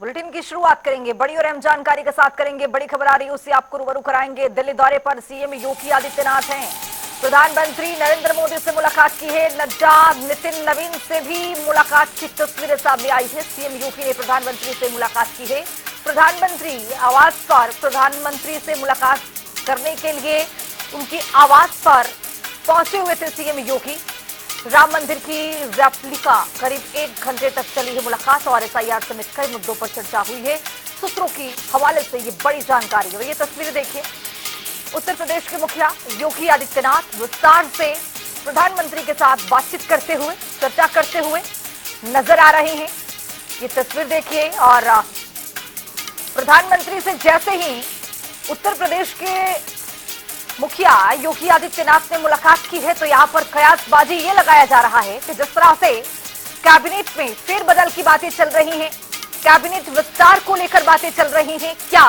Bulletin की शुरुआत करेंगे बड़ी और अहम जानकारी के साथ करेंगे। बड़ी खबर आ रही है उससे आपको रूबरू कराएंगे। दिल्ली दौरे पर सीएम योगी आदित्यनाथ हैं। प्रधानमंत्री नरेंद्र मोदी से मुलाकात की है। नड्डा नितिन नवीन से भी मुलाकात की तस्वीरें सामने आई है। सीएम योगी ने प्रधानमंत्री से मुलाकात की है। प्रधानमंत्री आवास पर प्रधानमंत्री से मुलाकात करने के लिए उनकी आवास पर पहुंचे हुए थे सीएम योगी। राम मंदिर की रेप्लिका करीब 1 घंटे तक चली है मुलाकात और एसआईआर समेत कई मुद्दों पर चर्चा हुई है। सूत्रों की हवाले से ये बड़ी जानकारी है। ये तस्वीरें देखिए, उत्तर प्रदेश के मुखिया योगी आदित्यनाथ विस्तार से प्रधानमंत्री के साथ बातचीत करते हुए, चर्चा करते हुए नजर आ रहे हैं। ये तस्वीर देखिए और प्रधानमंत्री से जैसे ही उत्तर प्रदेश के मुखिया योगी आदित्यनाथ ने मुलाकात की है तो यहां पर कयासबाजी ये लगाया जा रहा है कि जिस तरह से कैबिनेट में फेरबदल की बातें चल रही हैं, कैबिनेट विस्तार को लेकर बातें चल रही हैं, क्या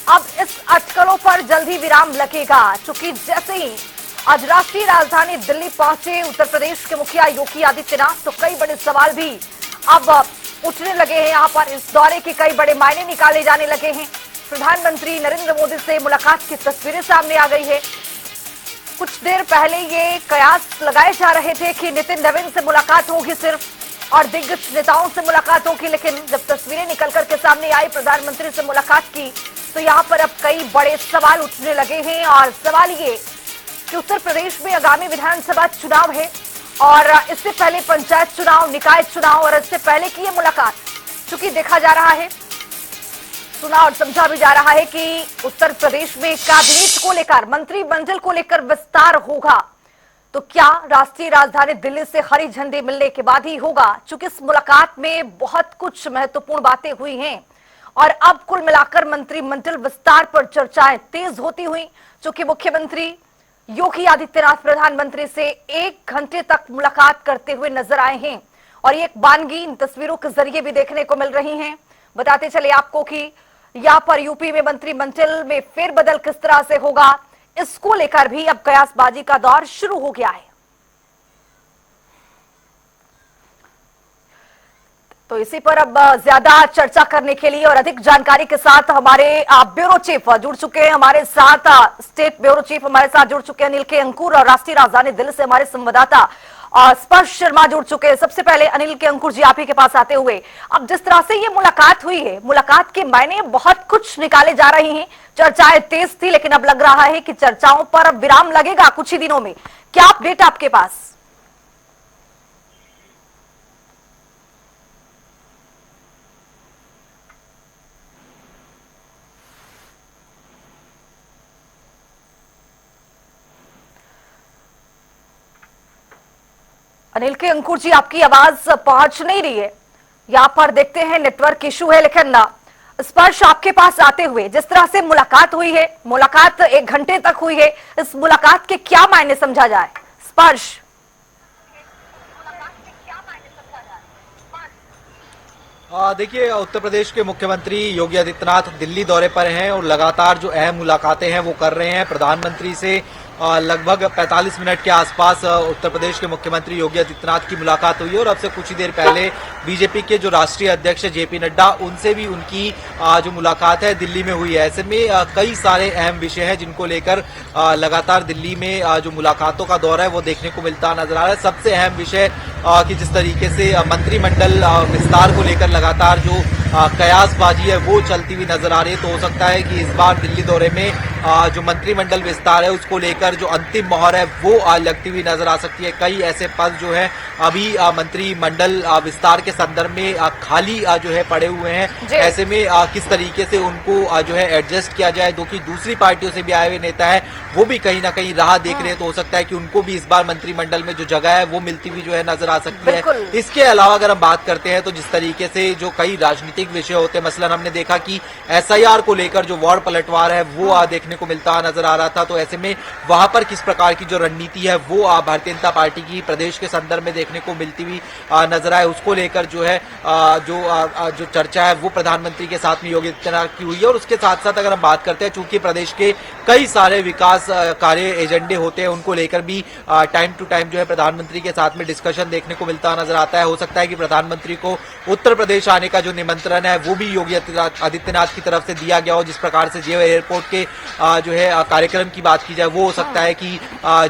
अब इस अटकलों पर जल्दी विराम लगेगा? चूंकि जैसे ही आज राष्ट्रीय राजधानी दिल्ली पहुंचे उत्तर प्रदेश के मुखिया योगी आदित्यनाथ तो कई बड़े सवाल भी अब उठने लगे हैं। यहाँ पर इस दौरे के कई बड़े मायने निकाले जाने लगे हैं। प्रधानमंत्री नरेंद्र मोदी से मुलाकात की तस्वीरें सामने आ गई है। कुछ देर पहले ये कयास लगाए जा रहे थे कि नितिन नवीन से मुलाकात होगी सिर्फ और दिग्गज नेताओं से मुलाकात होगी, लेकिन जब तस्वीरें निकल करके सामने आई प्रधानमंत्री से मुलाकात की तो यहाँ पर अब कई बड़े सवाल उठने लगे हैं। और सवाल ये कि उत्तर प्रदेश में आगामी विधानसभा चुनाव है और इससे पहले पंचायत चुनाव, निकाय चुनाव और इससे पहले की ये मुलाकात, चूंकि देखा जा रहा है, सुना और समझा भी जा रहा है कि उत्तर प्रदेश में कैबिनेट को लेकर, मंत्रिमंडल को लेकर विस्तार होगा तो क्या राष्ट्रीय राजधानी दिल्ली से हरी झंडी मिलने के बाद ही होगा? चूंकि इस मुलाकात में बहुत कुछ महत्वपूर्ण बातें हुई हैं और अब कुल मिलाकर मंत्रिमंडल विस्तार पर चर्चाएं तेज होती हुई। चूंकि मुख्यमंत्री योगी आदित्यनाथ प्रधानमंत्री से 1 घंटे तक मुलाकात करते हुए नजर आए हैं और ये एक बानगी इन तस्वीरों के जरिए भी देखने को मिल रही है। बताते चले आपको कि यहाँ पर यूपी में मंत्रिमंडल में फेरबदल किस तरह से होगा, इसको लेकर भी अब कयासबाजी का दौर शुरू हो गया है। तो इसी पर अब ज्यादा चर्चा करने के लिए और अधिक जानकारी के साथ हमारे ब्यूरो चीफ जुड़ चुके हैं, हमारे साथ स्टेट ब्यूरो चीफ हमारे साथ जुड़ चुके हैं अनिल के अंकुर, और राष्ट्रीय राजधानी दिल्ली से हमारे संवाददाता स्पर्श शर्मा जुड़ चुके हैं। सबसे पहले अनिल के अंकुर जी, आप ही के पास आते हुए, अब जिस तरह से ये मुलाकात हुई है, मुलाकात के मायने बहुत कुछ निकाले जा रहे हैं। चर्चाएं तेज थी लेकिन अब लग रहा है कि चर्चाओं पर अब विराम लगेगा कुछ ही दिनों में। क्या अपडेट आपके पास? अनिल के अंकुर जी, आपकी आवाज पहुंच नहीं रही है। यहाँ पर देखते हैं नेटवर्क इशू है, लेकिन स्पर्श आपके पास आते हुए, जिस तरह से मुलाकात हुई है, मुलाकात 1 घंटे तक हुई है, इस मुलाकात के क्या मायने समझा जाए? स्पर्श। देखिए, उत्तर प्रदेश के मुख्यमंत्री योगी आदित्यनाथ दिल्ली दौरे पर हैं और लगातार जो अहम मुलाकातें हैं वो कर रहे हैं। प्रधानमंत्री से लगभग 45 मिनट के आसपास उत्तर प्रदेश के मुख्यमंत्री योगी आदित्यनाथ की मुलाकात हुई है और अब से कुछ ही देर पहले बीजेपी के जो राष्ट्रीय अध्यक्ष जेपी नड्डा, उनसे भी उनकी जो मुलाकात है दिल्ली में हुई है। ऐसे में कई सारे अहम विषय हैं जिनको लेकर लगातार दिल्ली में जो मुलाकातों का दौर है वो देखने को मिलता नजर आ रहा है। सबसे अहम विषय कि जिस तरीके से मंत्रिमंडल विस्तार को लेकर लगातार जो कयासबाजी है वो चलती हुई नजर आ रही है। तो हो सकता है कि इस बार दिल्ली दौरे में जो मंत्रिमंडल विस्तार है उसको लेकर जो अंतिम मोहर है वो लगती हुई नजर आ सकती है। कई ऐसे पद जो है अभी मंत्रिमंडल विस्तार के संदर्भ में खाली जो है पड़े हुए हैं। ऐसे में किस तरीके से उनको जो है एडजस्ट किया जाए, जो कि दूसरी पार्टियों से भी आए हुए नेता है वो भी कहीं ना कहीं राह देख रहे हैं। तो हो सकता है कि उनको भी इस बार मंत्रिमंडल में जो जगह है वो मिलती हुई जो है नजर आ सकती है। इसके अलावा अगर हम बात करते हैं तो जिस तरीके से जो कई राजनीतिक विषय होते हैं, मसलन हमने देखा कि एसआईआर को लेकर जो वार्ड पलटवार है वो देखने को मिलता नजर आ रहा था। तो ऐसे में वहां पर किस प्रकार की जो रणनीति है वो भारतीय जनता पार्टी की प्रदेश के संदर्भ में देखने को मिलती हुई नजर आए, उसको लेकर जो है जो चर्चा है वो प्रधानमंत्री के साथ में योगी आदित्यनाथ की हुई है। और उसके साथ साथ अगर हम बात करते हैं, चूंकि प्रदेश के कई सारे विकास कार्य एजेंडे होते हैं, उनको लेकर भी टाइम टू टाइम जो है प्रधानमंत्री के साथ में डिस्कशन देखने देखने को मिलता नजर आता है। हो सकता है कि प्रधानमंत्री को उत्तर प्रदेश आने का जो निमंत्रण है वो भी योगी आदित्यनाथ की तरफ से दिया गया हो। जिस प्रकार से जेव एयरपोर्ट के जो है कार्यक्रम की बात की जाए, वो हो सकता है कि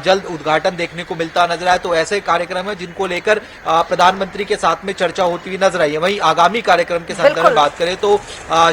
जल्द उद्घाटन देखने को मिलता नजर आए। तो ऐसे कार्यक्रम है जिनको लेकर प्रधानमंत्री के साथ में चर्चा होती हुई नजर आई है। वहीं आगामी कार्यक्रम के संदर्भ में बात करें तो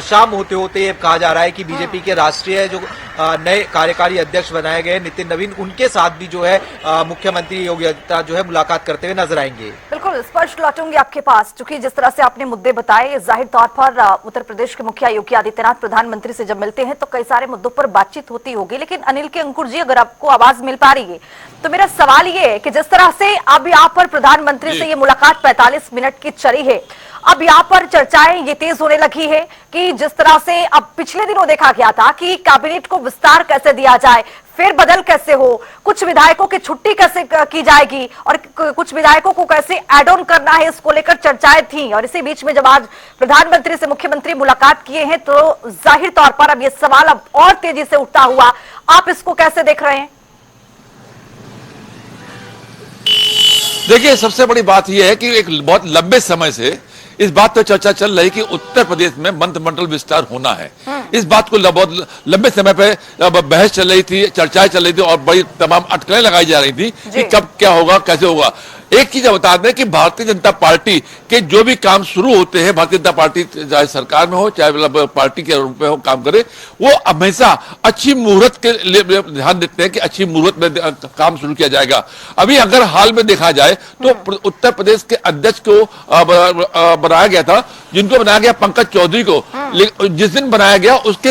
शाम होते होते कहा जा रहा है कि बीजेपी के राष्ट्रीय जो नए कार्यकारी अध्यक्ष बनाए गए नितिन नवीन, उनके साथ भी जो है मुख्यमंत्री योगी आदित्यनाथ जो है मुलाकात करते हुए नजर आएंगे। बिल्कुल स्पष्ट लौटूंगी आपके पास, क्योंकि जिस तरह से आपने मुद्दे बताए, जाहिर तौर पर उत्तर प्रदेश के मुखिया योगी आदित्यनाथ प्रधानमंत्री से जब मिलते हैं तो कई सारे मुद्दों पर बातचीत होती होगी। लेकिन अनिल के अंकुर जी, अगर आपको आवाज मिल पा रही है तो मेरा सवाल ये है कि जिस तरह से अब यहाँ पर प्रधानमंत्री से ये मुलाकात 45 मिनट की चली है, अब यहाँ पर चर्चाएं ये तेज होने लगी है कि जिस तरह से अब पिछले दिनों देखा गया था कि कैबिनेट को विस्तार कैसे दिया जाए, फिर बदल कैसे हो, कुछ विधायकों की छुट्टी कैसे की जाएगी और कुछ विधायकों को कैसे एड ऑन करना है, इसको लेकर चर्चाएं थी। और इसी बीच में जब आज प्रधानमंत्री से मुख्यमंत्री मुलाकात किए हैं तो जाहिर तौर पर अब ये सवाल अब और तेजी से उठता हुआ, आप इसको कैसे देख रहे हैं? देखिए, सबसे बड़ी बात यह है कि एक बहुत लंबे समय से इस बात पर चर्चा चल रही कि उत्तर प्रदेश में मंत्रिमंडल विस्तार होना है। इस बात को बहुत लंबे समय पे बहस चल रही थी, चर्चाएं चल रही थी और बड़ी तमाम अटकलें लगाई जा रही थी कि कब क्या होगा, कैसे होगा। एक चीज बता दें कि भारतीय जनता पार्टी के जो भी काम शुरू होते हैं, भारतीय जनता पार्टी चाहे सरकार में हो चाहे पार्टी के रूप में हो काम करे, वो हमेशा अच्छी मुहूर्त के लिए ध्यान देते हैं कि अच्छी मुहूर्त में काम शुरू किया जाएगा। अभी अगर हाल में देखा जाए तो उत्तर प्रदेश के अध्यक्ष को बनाया गया था, जिनको बनाया गया पंकज चौधरी को। जिस दिन बनाया गया उसके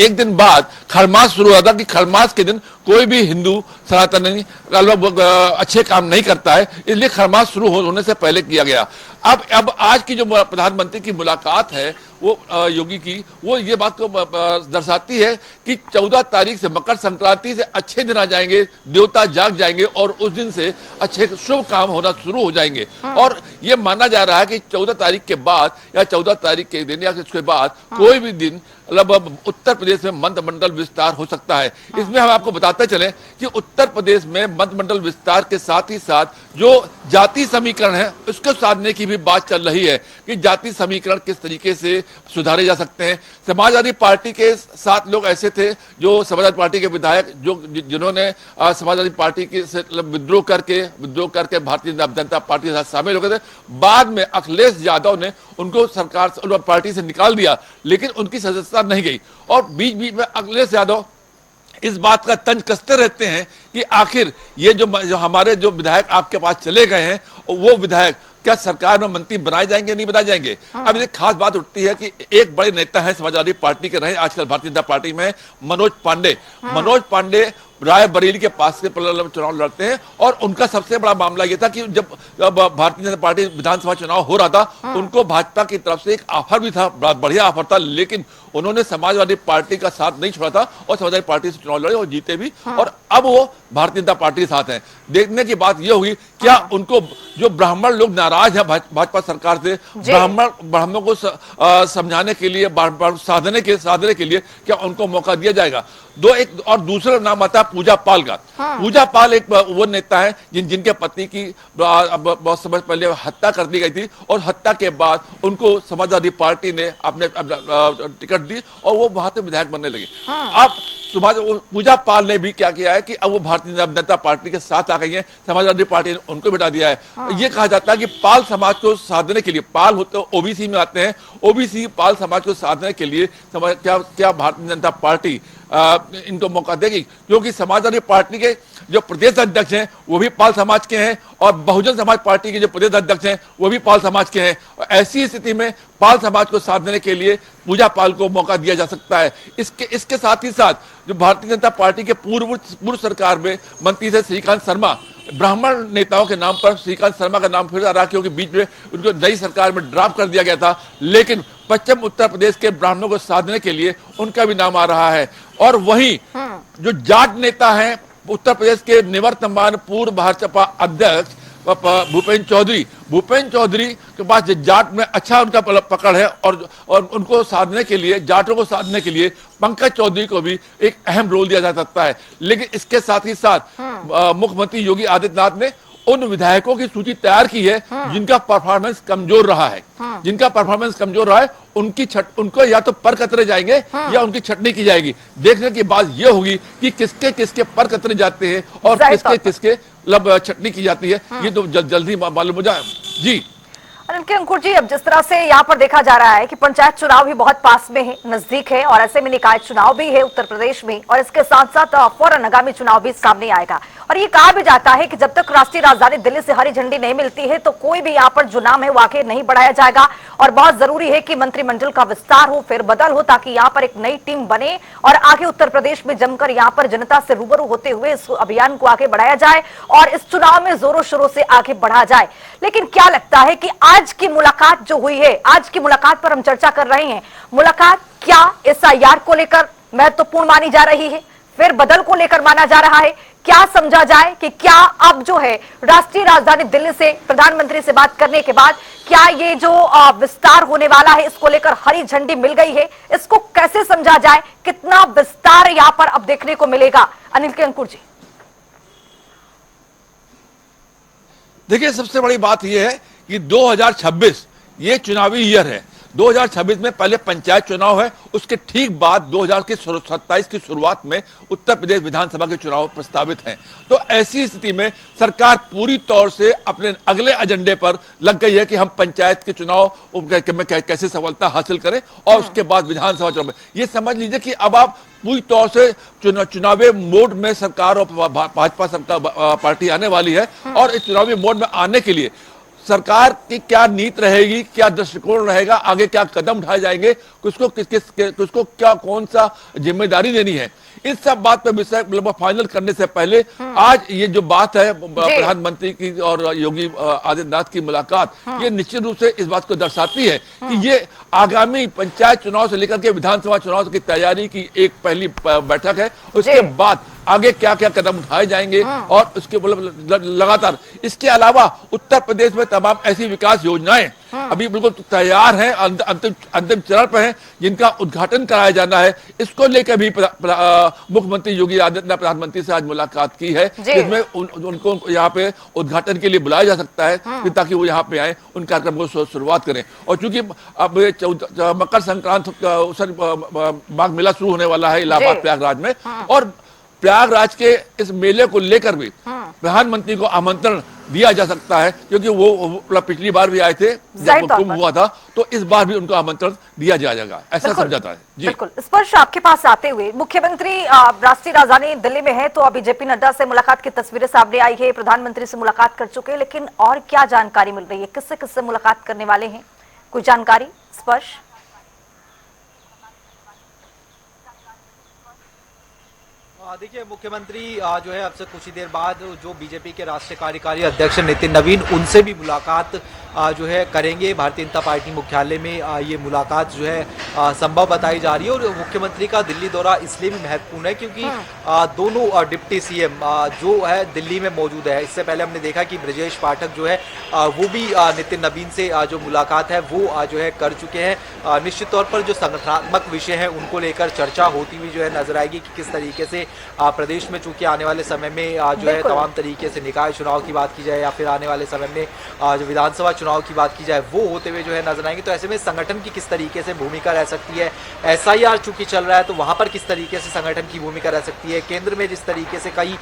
एक दिन बाद खरमास शुरू हुआ था कि खरमास के दिन कोई भी हिंदू सनातनी अच्छे काम नहीं करता है, इसलिए खरमास शुरू होने से पहले किया गया। अब आज की जो प्रधानमंत्री की मुलाकात है वो योगी की, वो ये बात को दर्शाती है कि 14 तारीख से मकर संक्रांति से अच्छे दिन आ जाएंगे, देवता जाग जाएंगे और उस दिन से अच्छे शुभ काम होना शुरू हो जाएंगे। और ये माना जा रहा है कि 14 तारीख के बाद या 14 तारीख के दिन या उसके बाद कोई भी दिन मतलब उत्तर प्रदेश में मंत्रिमंडल विस्तार हो सकता है। इसमें हम आपको बताते चलें कि उत्तर प्रदेश में मंत्रिमंडल विस्तार के साथ ही साथ जो जाति समीकरण है उसको साधने की भी बात चल रही है कि जाति समीकरण किस तरीके से सुधारे जा सकते हैं। समाजवादी पार्टी के 7 लोग ऐसे थे जो समाजवादी पार्टी के विधायक जिन्होंने समाजवादी पार्टी के से विद्रोह करके भारतीय जनता पार्टी के साथ शामिल हो गए थे। बाद में अखिलेश यादव ने उनको सरकार पार्टी से निकाल दिया, लेकिन उनकी सदस्यता नहीं गई। और बीच बीच में अखिलेश यादव इस बात का तंज कसते रहते हैं कि आखिर ये जो हमारे जो विधायक आपके पास चले गए हैं वो विधायक क्या सरकार में मंत्री बनाए जाएंगे नहीं बनाए जाएंगे। अब एक खास बात उठती है कि एक बड़े नेता है समाजवादी पार्टी के रहे आजकल भारतीय जनता पार्टी में, मनोज पांडे रायबरेली के पास से चुनाव लड़ते हैं। और उनका सबसे बड़ा मामला यह था कि जब भारतीय जनता पार्टी विधानसभा चुनाव हो रहा था उनको भाजपा की तरफ से एक ऑफर भी था, बढ़िया ऑफर था, लेकिन उन्होंने समाजवादी पार्टी का साथ नहीं छोड़ा था और समाजवादी पार्टी से चुनाव लड़े और जीते भी। और अब वो भारतीय जनता पार्टी के साथ हैं। देखने की बात यह होगी क्या उनको जो ब्राह्मण लोग नाराज है भाजपा सरकार से, ब्राह्मणों को समझाने के लिए, साधने के लिए क्या उनको मौका दिया जाएगा। एक और दूसरा नाम आता है पूजा पाल का। पूजा पाल एक वो नेता है जिनके पति की बहुत समय पहले हत्या कर दी गई थी और हत्या के बाद उनको समाजवादी पार्टी ने अपने टिकट दी और वो वहां से विधायक बनने लगे। अब पूजा पाल ने भी क्या किया है कि अब वो भारतीय जनता पार्टी के साथ आ गई है, समाजवादी पार्टी ने उनको बिठा दिया है। ये कहा जाता है कि पाल समाज को साधने के लिए, पाल होते ओबीसी में आते हैं, ओबीसी पाल समाज को साधने के लिए क्या भारतीय जनता पार्टी इनको मौका देगी, क्योंकि समाजवादी पार्टी के जो प्रदेश अध्यक्ष हैं वो भी पाल समाज के हैं और बहुजन समाज पार्टी के जो प्रदेश अध्यक्ष हैं वो भी पाल समाज के हैं। ऐसी स्थिति में पाल समाज को साधने के लिए पूजा पाल को मौका दिया जा सकता है। इसके साथ ही साथ जो भारतीय जनता पार्टी के पूर्व सरकार में मंत्री थे श्रीकांत शर्मा, ब्राह्मण नेताओं के नाम पर श्रीकांत शर्मा का नाम फिर आ रहा, क्योंकि बीच में उनको नई सरकार में ड्रॉप कर दिया गया था, लेकिन पश्चिम उत्तर प्रदेश के ब्राह्मणों को साधने के लिए उनका भी नाम आ रहा है। और वहीं जो जाट नेता हैं उत्तर प्रदेश के निवर्तमान पूर्व भाजपा अध्यक्ष भूपेन्द्र चौधरी के पास जाट में अच्छा उनका पकड़ है और उनको साधने के लिए, जाटों को साधने के लिए पंकज चौधरी को भी एक अहम रोल दिया जा सकता है। लेकिन इसके साथ ही साथ मुख्यमंत्री योगी आदित्यनाथ ने उन विधायकों की सूची तैयार की है जिनका परफॉर्मेंस कमजोर रहा है। जिनका परफॉर्मेंस कमजोर रहा है उनको या तो पर कतरे जाएंगे या उनकी छटनी की जाएगी। देखने की बात यह होगी कि किसके किसके पर कतरे जाते हैं और किसके किसके छटनी की जाती है, ये तो जल्दी मालूम हो जाए। जी अनिल के अंकुर जी, अब जिस तरह से यहाँ पर देखा जा रहा है कि पंचायत चुनाव भी बहुत पास में है, नजदीक है, और ऐसे में निकाय चुनाव भी है उत्तर प्रदेश में, और इसके साथ साथ फौरन आगामी चुनाव भी सामने आएगा। और ये कहा भी जाता है कि जब तक राष्ट्रीय राजधानी दिल्ली से हरी झंडी नहीं मिलती है तो कोई भी यहाँ पर जो नाम है वो आगे नहीं बढ़ाया जाएगा, और बहुत जरूरी है कि मंत्रिमंडल का विस्तार हो, फेरबदल हो, ताकि यहाँ पर एक नई टीम बने और आगे उत्तर प्रदेश में जमकर यहाँ पर जनता से रूबरू होते हुए इस अभियान को आगे बढ़ाया जाए और इस चुनाव में जोरों शोरों से आगे बढ़ा जाए। लेकिन क्या लगता है कि आज की मुलाकात जो हुई है, आज की मुलाकात पर हम चर्चा कर रहे हैं, मुलाकात क्या एसआईआर को लेकर महत्वपूर्ण मानी जा रही है, फिर बदल को लेकर माना जा रहा है? क्या समझा जाए कि क्या अब जो है राष्ट्रीय राजधानी दिल्ली से प्रधानमंत्री से बात करने के बाद क्या ये जो विस्तार होने वाला है इसको लेकर हरी झंडी मिल गई है? इसको कैसे समझा जाए, कितना विस्तार यहां पर अब देखने को मिलेगा? अनिल के अंकुर जी, देखिए, सबसे बड़ी बात यह है कि 2026 ये चुनावी ईयर है। 2026 में पहले पंचायत चुनाव है, उसके ठीक बाद 2027 की शुरुआत में उत्तर प्रदेश विधानसभा के चुनाव प्रस्तावित हैं। तो ऐसी स्थिति में सरकार पूरी तौर से अपने अगले एजेंडे पर लग गई है कि हम पंचायत के चुनाव में कैसे सफलता हासिल करें और उसके बाद विधानसभा चुनाव में। ये समझ लीजिए कि अब आप पूरी तौर से चुनावी मोड में सरकार और भाजपा सरकार पार्टी आने वाली है, और इस चुनावी मोड में आने के लिए सरकार की क्या नीति रहेगी, क्या दृष्टिकोण रहेगा, आगे क्या कदम उठाए जाएंगे, किसको क्या कौन सा जिम्मेदारी देनी है, इस सब बात पर विषय फाइनल करने से पहले आज ये जो बात है प्रधानमंत्री की और योगी आदित्यनाथ की मुलाकात, ये निश्चित रूप से इस बात को दर्शाती है कि ये आगामी पंचायत चुनाव से लेकर के विधानसभा चुनाव की तैयारी की एक पहली बैठक है। उसके बाद आगे क्या क्या कदम उठाए जाएंगे और उसके लगातार इसके अलावा उत्तर प्रदेश में तमाम ऐसी विकास योजनाएं अभी बिल्कुल तैयार हैं, अंतिम चरण पर हैं, जिनका उद्घाटन कराया जाना है। इसको लेकर भी मुख्यमंत्री योगी आदित्यनाथ प्रधानमंत्री से आज मुलाकात की है, जिसमें उनको यहाँ पे उद्घाटन के लिए बुलाया जा सकता है ताकि वो यहाँ पे आए, उन कार्यक्रम को शुरुआत करें। और चूंकि अब मकर संक्रांत माघ मेला शुरू होने वाला है इलाहाबाद प्रयागराज में, और प्रयागराज के इस मेले को लेकर भी प्रधानमंत्री को आमंत्रण दिया जा सकता है, क्योंकि वो पिछली बार भी आए थे जब कुंभ हुआ था, तो इस बार भी उनको आमंत्रण दिया जाएगा, ऐसा समझाता है। जी बिल्कुल। स्पर्श, आपके पास आते हुए, मुख्यमंत्री राष्ट्रीय राजधानी दिल्ली में है, तो अभी जेपी नड्डा से मुलाकात की तस्वीरें सामने आई है, प्रधानमंत्री से मुलाकात कर चुके हैं, लेकिन और क्या जानकारी मिल रही है, किससे किससे मुलाकात करने वाले हैं, कोई जानकारी? स्पर्श, देखिए, मुख्यमंत्री जो है अब से कुछ ही देर बाद जो बीजेपी के राष्ट्रीय कार्यकारी अध्यक्ष नितिन नवीन, उनसे भी मुलाकात जो है करेंगे। भारतीय जनता पार्टी मुख्यालय में ये मुलाकात जो है संभव बताई जा रही है। और मुख्यमंत्री का दिल्ली दौरा इसलिए भी महत्वपूर्ण है क्योंकि दोनों डिप्टी सीएम जो है दिल्ली में मौजूद है। इससे पहले हमने देखा कि ब्रजेश पाठक जो है वो भी नितिन नवीन से जो मुलाकात है वो जो है कर चुके हैं। निश्चित तौर पर जो संगठनात्मक विषय है उनको लेकर चर्चा होती हुई जो है नजर आएगी कि किस तरीके से प्रदेश में चूंकि आने वाले समय में जो है तमाम तरीके से निकाय चुनाव की बात की जाए या फिर आने वाले समय में जो विधानसभा चुनाव की बात की जाए वो होते हुए जो है नजर आएंगे। तो ऐसे में संगठन की किस तरीके से भूमिका रह सकती है, एसआईआर चूंकि चल रहा है तो वहां पर किस तरीके से संगठन की भूमिका रह सकती है, केंद्र में जिस तरीके से कई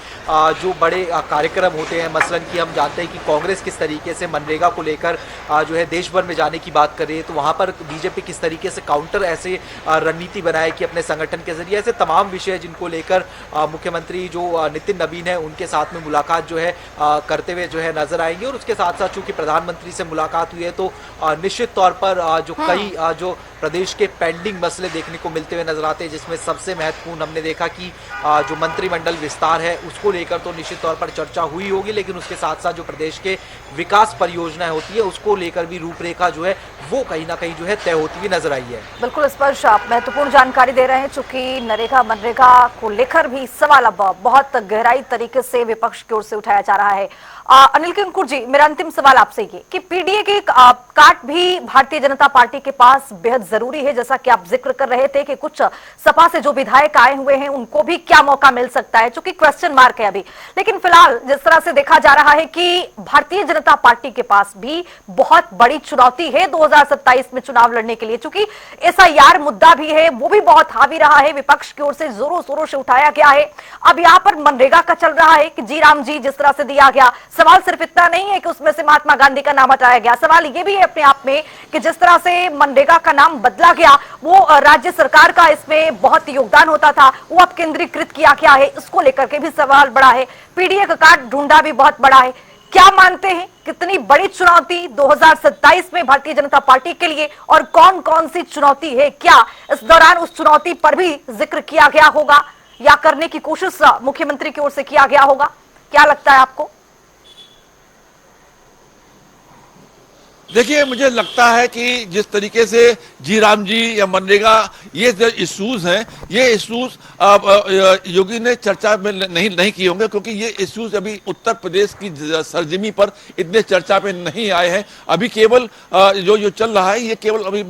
जो बड़े कार्यक्रम होते हैं, मसलन कि हम जानते हैं कि कांग्रेस किस तरीके से मनरेगा को लेकर जो है देश भर में जाने की बात कर रही है, तो वहां पर बीजेपी किस तरीके से काउंटर ऐसे रणनीति बनाए कि अपने संगठन के जरिए, ऐसे तमाम विषय जिनको लेकर मुख्यमंत्री जो नितिन नवीन है उनके साथ में मुलाकात जो है करते हुए जो है नजर आएंगे। और उसके साथ साथ चूंकि प्रधानमंत्री से मुलाकात हुई है तो निश्चित तौर पर जो कई जो प्रदेश के पेंडिंग मसले देखने को मिलते हुए नजर आते हैं, जिसमें सबसे महत्वपूर्ण हमने देखा कि जो मंत्रिमंडल विस्तार है उसको लेकर तो निश्चित तौर पर चर्चा हुई होगी, लेकिन उसके साथ साथ जो प्रदेश के विकास परियोजनाएं होती है उसको लेकर भी रूपरेखा जो है वो कहीं ना कहीं जो है तय होती हुई नजर आई है। बिल्कुल स्पर्श, आप महत्वपूर्ण जानकारी दे रहे हैं, चूंकि नरेगा मनरेगा को लेकर भी सवाल अब बहुत गहराई तरीके से विपक्ष की ओर से उठाया जा रहा है। अनिल किंकुर जी, मेरा अंतिम सवाल आपसे ये कि पीडीए की काट भी भारतीय जनता पार्टी के पास बेहद जरूरी है, जैसा कि आप जिक्र कर रहे थे कि कुछ सपा से जो विधायक आए हुए हैं उनको भी क्या मौका मिल सकता है, चूंकि क्वेश्चन मार्क है अभी। लेकिन फिलहाल जिस तरह से देखा जा रहा है कि भारतीय जनता पार्टी के पास भी बहुत बड़ी चुनौती है 2027 में चुनाव लड़ने के लिए, चूंकि एसआईआर मुद्दा भी है, वो भी बहुत हावी रहा है, विपक्ष की ओर से जोरों शोरों से उठाया गया है। अब यहां पर मनरेगा का चल रहा है कि जी राम जी जिस तरह से दिया गया, सवाल सिर्फ इतना नहीं है कि उसमें से महात्मा गांधी का नाम हटाया गया, सवाल ये भी है अपने आप में कि जिस तरह से मनरेगा का नाम बदला गया, वो राज्य सरकार का इसमें बहुत योगदान होता था, वो अब केंद्रीकृत किया गया है, इसको लेकर के भी सवाल बड़ा है। पीडीए का कार्ड ढूंढा भी बहुत बड़ा है। क्या मानते हैं कितनी बड़ी चुनौती 2027 में भारतीय जनता पार्टी के लिए, और कौन कौन सी चुनौती है? क्या इस दौरान उस चुनौती पर भी जिक्र किया गया होगा या करने की कोशिश मुख्यमंत्री की ओर से किया गया होगा? क्या लगता है आपको? देखिए, मुझे लगता है कि जिस तरीके से जी राम जी या मनरेगा ये जो इश्यूज हैं, ये इश्यूज योगी ने चर्चा में नहीं किए होंगे, क्योंकि ये इश्यूज अभी उत्तर प्रदेश की सरजमी पर इतने चर्चा में नहीं आए हैं। अभी केवल जो चल रहा है ये केवल अभी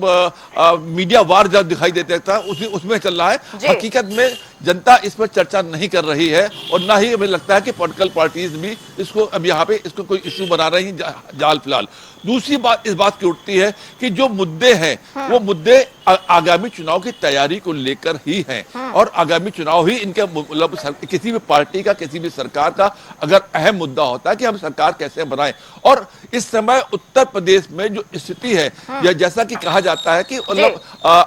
मीडिया वार जब दिखाई देता था उसमें चल रहा है। हकीकत में जनता इस पर चर्चा नहीं कर रही है, और ना ही हमें लगता है कि पॉलिटिकल पार्टीज भी इसको अब यहाँ पे इसको कोई इश्यू बना रही जाल फिलहाल। दूसरी बात इस बात की उठती है कि जो मुद्दे हैं वो मुद्दे आगामी चुनाव की तैयारी को लेकर ही हैं, और आगामी चुनाव ही इनके मतलब किसी भी पार्टी का, किसी भी सरकार का अगर अहम मुद्दा होता है कि हम सरकार कैसे बनाएं। और इस समय उत्तर प्रदेश में जो स्थिति है, या जैसा कि कहा जाता है कि मतलब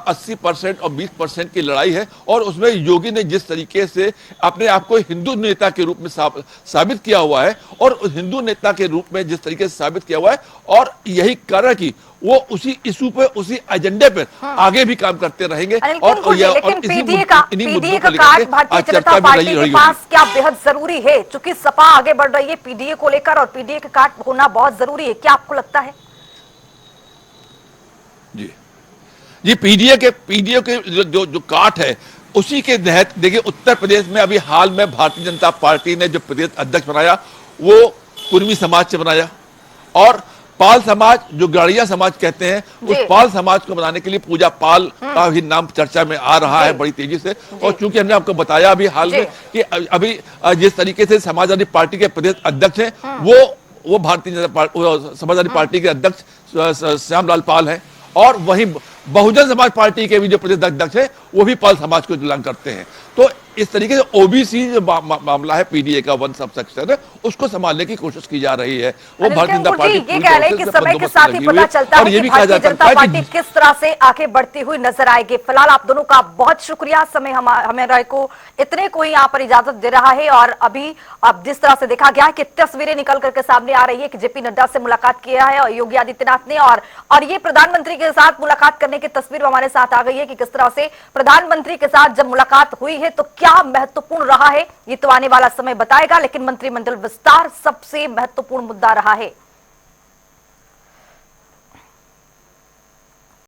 80% और 20% की लड़ाई है, और उसमें योगी ने जिस तरीके से अपने आप को हिंदू नेता के रूप में साबित किया हुआ है, और हिंदू नेता के रूप में जिस तरीके से साबित किया हुआ है, और यही कारण कि वो उसी इशू पे, उसी एजेंडे पे आगे भी काम करते रहेंगे। और पीडीए का कार्ड भारतीय जनता पार्टी के पास क्या बेहद जरूरी है, चूंकि सपा आगे बढ़ रही है पीडीए को लेकर, और पीडीए का कार्ड होना बहुत जरूरी है, क्या आपको लगता है? जी पीडीए के जो काट है उसी के तहत देखिए उत्तर प्रदेश में अभी हाल में भारतीय जनता पार्टी ने जो प्रदेश अध्यक्ष बनाया वो कुर्मी समाज से बनाया, और पाल समाज जो गाड़िया समाज कहते हैं उस पाल समाज को बनाने के लिए पूजा पाल का भी नाम चर्चा में आ रहा है बड़ी तेजी से। और चूंकि हमने आपको बताया अभी हाल में कि अभी जिस तरीके से समाजवादी पार्टी के प्रदेश अध्यक्ष हैं वो भारतीय जनता समाजवादी पार्टी के अध्यक्ष श्यामलाल पाल हैं, और वहीं बहुजन समाज पार्टी के भी जो प्रदेश अध्यक्ष है वो भी पाल समाज को बिलोंग करते हैं। तो इस तरीके से ओबीसी जो मामला है पीडीए का वन सब सेक्शन है उसको संभालने की कोशिश की जा रही है। वो भारतीय जनता पार्टी ये कह रहे हैं कि समय के साथ ही पता चलता है कि भारतीय जनता पार्टी किस तरह से आगे बढ़ती हुई नजर आएगी। फिलहाल आप दोनों का बहुत शुक्रिया, समय हमें को इतने को ही यहाँ पर इजाजत दे रहा है। और अभी अब जिस तरह से देखा गया है कि तस्वीरें निकल करके सामने आ रही है कि जेपी नड्डा से मुलाकात किया है और योगी आदित्यनाथ ने, और ये प्रधानमंत्री के साथ मुलाकात करने की तस्वीर हमारे साथ आ गई है कि किस तरह से प्रधानमंत्री के साथ जब मुलाकात हुई है तो क्या महत्वपूर्ण रहा है, ये तो आने वाला समय बताएगा। लेकिन मंत्रिमंडल विस्तार सबसे महत्वपूर्ण मुद्दा रहा है।